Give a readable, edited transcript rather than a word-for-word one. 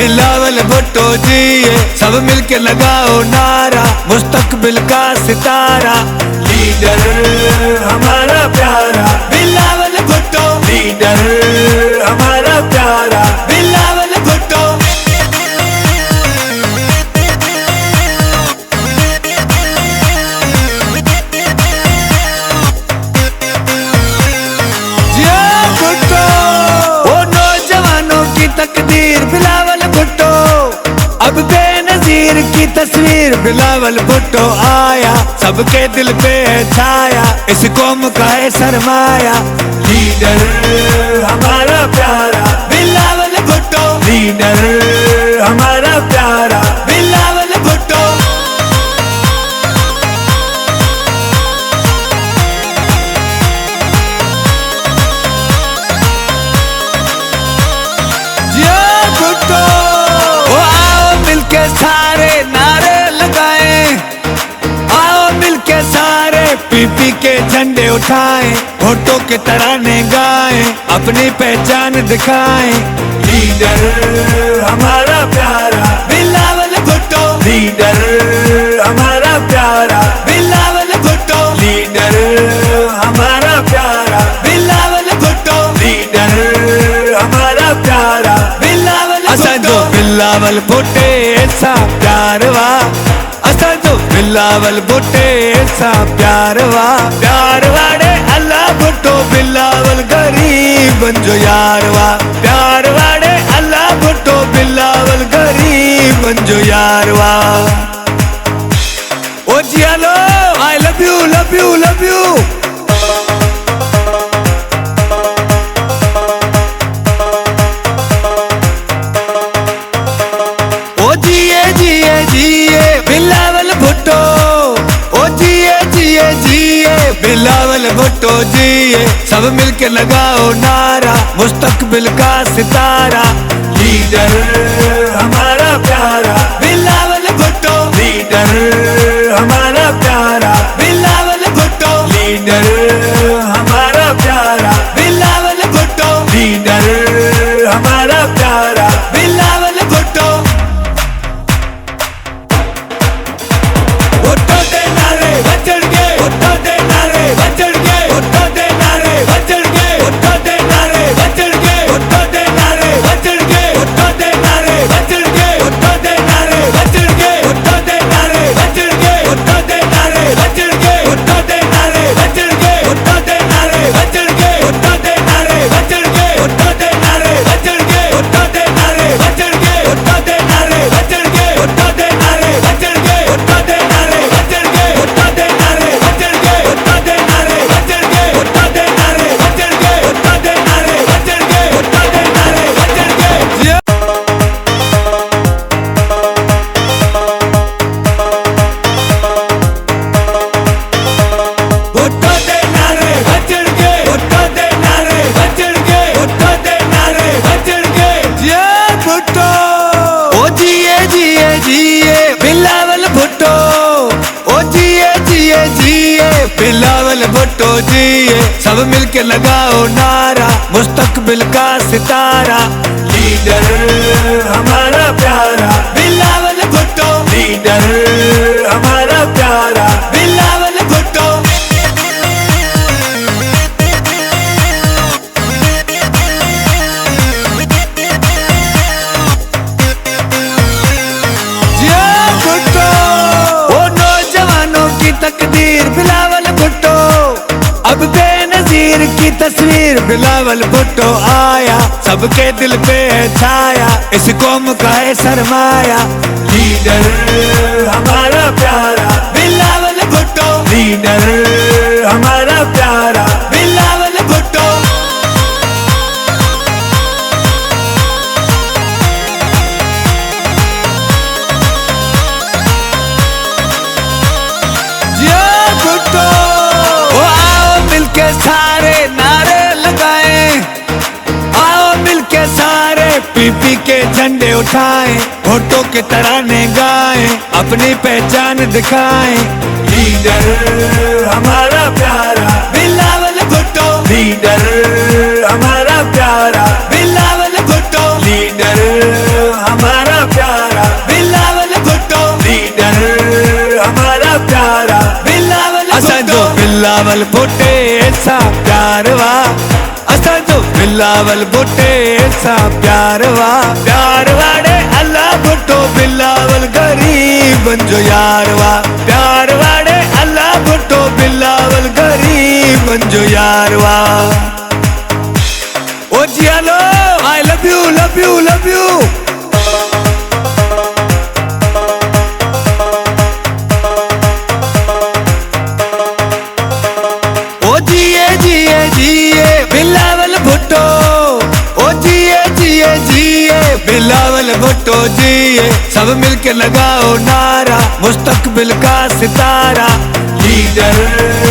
बिलावल भुट्टो जी सब मिलके लगाओ नारा, मुस्तकबिल का सितारा, लीडर हमारा प्यारा बिलावल भुट्टो, लीडर हमारा प्यारा बिलावल भुट्टो। तकदीर बिलावल भुट्टो, अब बेनजीर की तस्वीर बिलावल भुट्टो आया, सबके दिल पे है छाया, इस कौम का है सरमाया, लीडर हमारा प्यारा बिलावल भुट्टो, लीडर हमारा प्यारा बिलावल भुट्टो। आओ मिलके सारे नारे लगाएं, आओ मिलके सारे पीपी के झंडे उठाएं, भुट्टो के तराने गाएं, अपनी पहचान दिखाएं, लीडर हमारा प्यारा बिलावल भुट्टो, लीडर हमारा प्यारा बिलावल भुट्टो, लीडर हमारा प्यारा बिलावल भुट्टो, लीडर हमारा प्यारा बिलावल भुट्टो। बिलावल भुट्टे सा प्यार वा, असा जो बिलावल भुट्टे सा प्यार वा, प्यार वाड़े अल्लाह भुट्टो बिलावल गरीब जो यार वा, प्यार वाड़े अल्लाह भुट्टो बिलावल गरीब जो यार वा। ओ जी hello, I love you love you love you. Bilawal Bhutto, ओ जिए बिलावल भुट्टो जिए, सब मिलके लगाओ नारा, मुस्तकबिल का सितारा, लीडर हमारा प्यारा बिलावल भुट्टो, लीडर हमारा प्यारा बिलावल भुट्टो, लीडर हमारा प्यारा बिलावल भुट्टो, लीडर हमारा प्यारा बिलावल भुट्टो। बिलावल भुट्टो, ओ जिए बिलावल भुट्टो जिए, सब मिलके लगाओ नारा, मुस्तकबिल का सितारा, लीडर हमारा प्यारा बिलावल भुट्टो, लीडर हमारा प्यारा बिलावल भुट्टो। तकदीर बिलावल भुट्टो, अब बेनजीर की तस्वीर बिलावल भुट्टो आया, सबके दिल पे है छाया, इस कौम का है सरमाया, लीडर हमारा प्यारा बिलावल भुट्टो, लीडर हमारा प्यारा बिलावल भुट्टो। आओ मिलके सारे नारे लगाएं, आओ मिलके सारे पीपी के झंडे उठाएं, भुट्टो के तराने गाएं, अपनी पहचान दिखाएं, लीडर हमारा प्यारा बिलावल भुट्टो, लीडर हमारा प्यारा बिलावल भुट्टो, लीडर हमारा बिलावल भुट्टे सा प्यार वा, असां जो बिलावल भुट्टे सा प्यार वा। प्यार वाड़े अल्लाह भुट्टो बिलावल गरीबन जो यार वा। प्यार वाड़े अल्लाह भुट्टो बिलावल गरीबन जो यार वा। ओ जियालो I love you love you love you. ओ जिए जिए जिए बिलावल भुट्टो, ओ जिए जिए जिए बिलावल भुट्टो जिए। सब मिलके लगाओ नारा मुस्तकबिल का सितारा। लीडर